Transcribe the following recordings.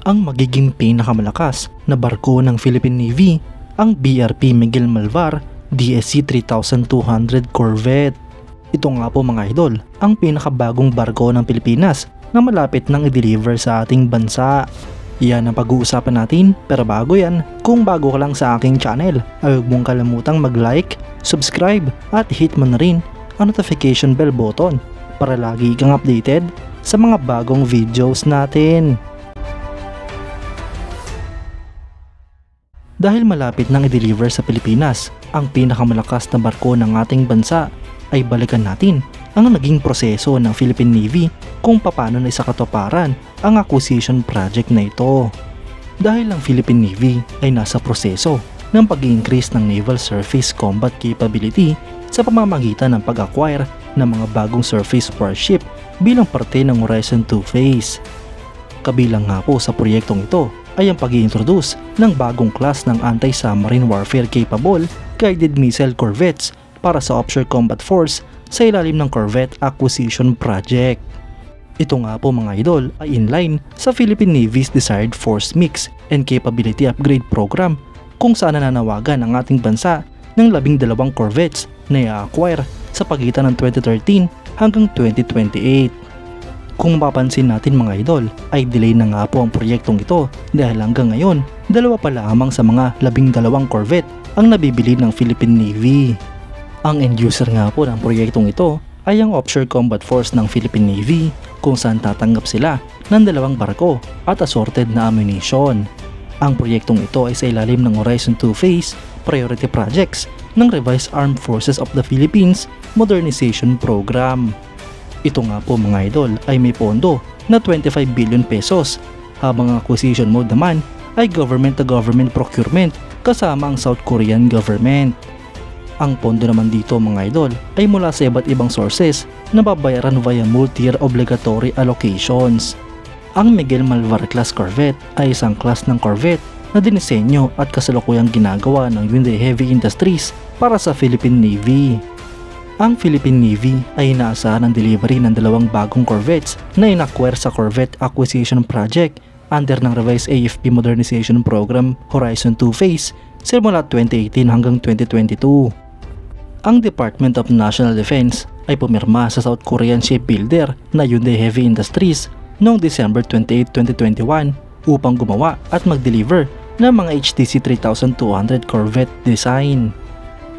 ang magiging pinakamalakas na barko ng Philippine Navy, ang BRP Miguel Malvar DSC 3200 Corvette. Ito nga po mga idol, ang pinakabagong barko ng Pilipinas na malapit nang i-deliver sa ating bansa. Yan ang pag-uusapan natin, pero bago yan, kung bago ka lang sa aking channel, ay huwag mong kalimutang mag-like, subscribe at hit mo na rin ang notification bell button para lagi kang updated sa mga bagong videos natin. Dahil malapit nang i-deliver sa Pilipinas ang pinakamalakas na barko ng ating bansa, ay balikan natin ang naging proseso ng Philippine Navy kung paano na isakatuparan ang acquisition project na ito. Dahil ang Philippine Navy ay nasa proseso ng pag-increase ng naval surface combat capability sa pamamagitan ng pag-acquire ng mga bagong surface warship bilang parte ng Horizon 2 phase. Kabilang nga po sa proyektong ito ay ang pag-i-introduce ng bagong class ng anti-submarine warfare capable guided missile corvettes para sa offshore combat force sa ilalim ng Corvette Acquisition Project. Ito nga po mga idol ay inline sa Philippine Navy's Desired Force Mix and Capability Upgrade Program kung saan nananawagan ang ating bansa ng 12 corvettes na i-acquire sa pagitan ng 2013 hanggang 2028. Kung mapapansin natin mga idol, ay delay na nga po ang proyektong ito dahil hanggang ngayon, dalawa pa lamang sa mga 12 corvette ang nabibili ng Philippine Navy. Ang end user nga po ng proyektong ito ay ang Offshore Combat Force ng Philippine Navy kung saan tatanggap sila ng 2 barko at assorted na ammunition. Ang proyektong ito ay sa ilalim ng Horizon 2 Phase Priority Projects ng Revised Armed Forces of the Philippines Modernization Program. Ito nga po mga idol ay may pondo na 25 billion pesos habang ang acquisition mode naman ay government-to-government procurement kasama ang South Korean government. Ang pondo naman dito mga idol ay mula sa iba't ibang sources na babayaran via multi-year obligatory allocations. Ang Miguel Malvar class corvette ay isang class ng corvette na dinisenyo at kasalukuyang ginagawa ng Hyundai Heavy Industries para sa Philippine Navy. Ang Philippine Navy ay inaasahan ng delivery ng 2 bagong corvettes na inacquire sa Corvette Acquisition Project under ng Revised AFP Modernization Program Horizon 2 Phase simula 2018 hanggang 2022. Ang Department of National Defense ay pumirma sa South Korean shipbuilder na Hyundai Heavy Industries noong December 28, 2021 upang gumawa at mag-deliver ng mga HTC 3200 Corvette design.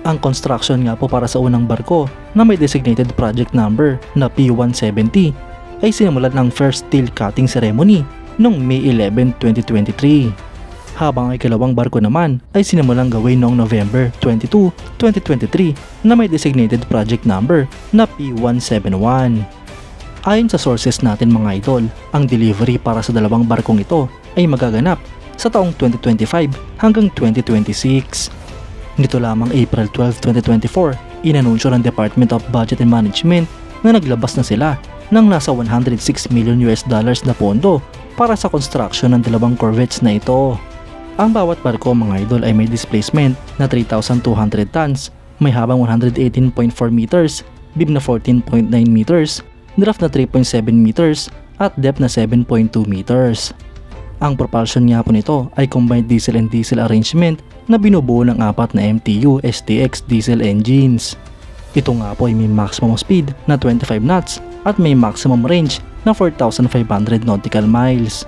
Ang construction nga po para sa unang barko na may designated project number na P170 ay sinimulan ng first steel cutting ceremony noong May 11, 2023. Habang ang ikalawang barko naman ay sinimulang gawin noong November 22, 2023 na may designated project number na P171. Ayon sa sources natin mga idol, ang delivery para sa 2 barkong ito ay magaganap sa taong 2025 hanggang 2026. Nito lamang April 12, 2024, inanunsyo ng Department of Budget and Management na naglabas na sila ng nasa $106 million na pondo para sa construction ng 2 corvettes na ito. Ang bawat barko mga idol ay may displacement na 3,200 tons, may habang 118.4 meters, bib na 14.9 meters, draft na 3.7 meters at depth na 7.2 meters. Ang propulsion nga po nito ay combined diesel and diesel arrangement na binubuo ng 4 na MTU STX diesel engines. Ito nga po ay may maximum speed na 25 knots at may maximum range na 4,500 nautical miles.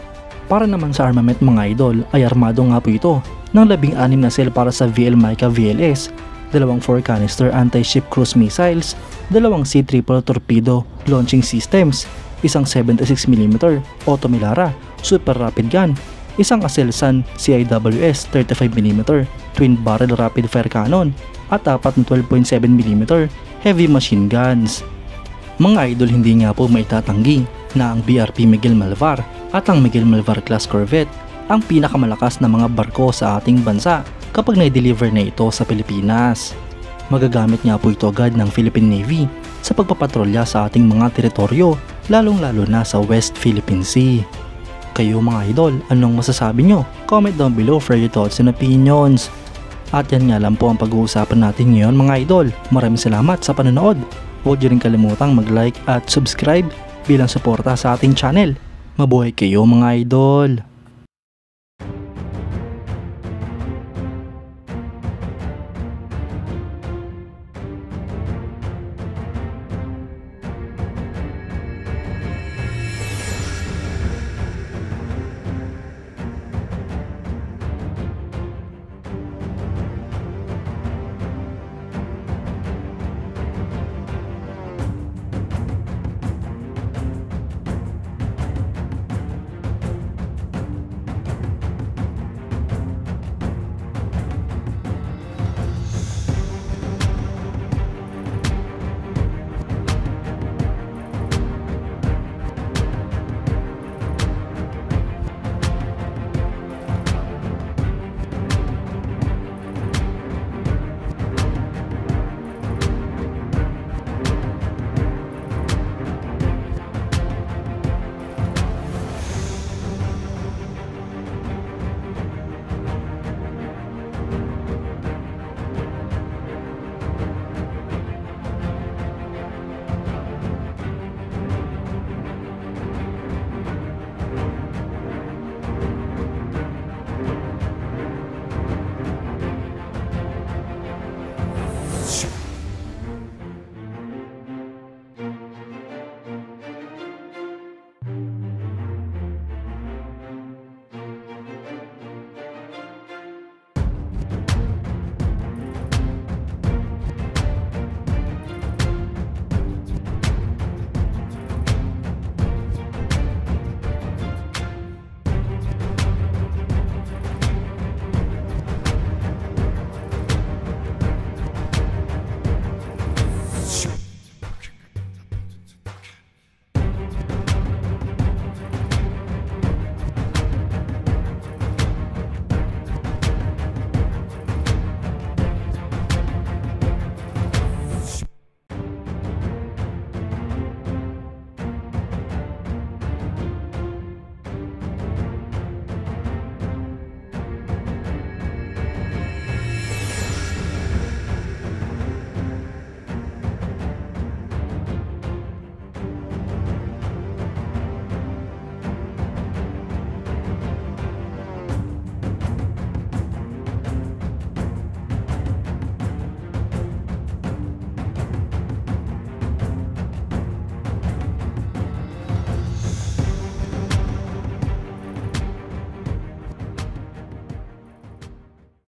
Para naman sa armament mga idol ay armado nga po ito ng 16 na cell para sa VL Mica VLS, 2 4 canister anti-ship cruise missiles, 2 C-triple torpedo launching systems, isang 76mm Auto Melara super rapid gun, isang Aselsan CIWS 35mm twin barrel rapid fire cannon at 4 na 12.7mm heavy machine guns. Mga idol, hindi nga po maitatanggi na ang BRP Miguel Malvar at ang Miguel Malvar class corvette ang pinakamalakas na mga barko sa ating bansa kapag na-deliver na ito sa Pilipinas. Magagamit nga po ito agad ng Philippine Navy sa pagpapatrolya sa ating mga teritoryo, lalong-lalo na sa West Philippine Sea. Kayo mga idol, anong masasabi nyo? Comment down below for your thoughts and opinions. At yan nga lang po ang pag-uusapan natin ngayon mga idol. Maraming salamat sa panonood. Huwag nyo rin kalimutang mag-like at subscribe bilang suporta sa ating channel. Mabuhay kayo mga idol!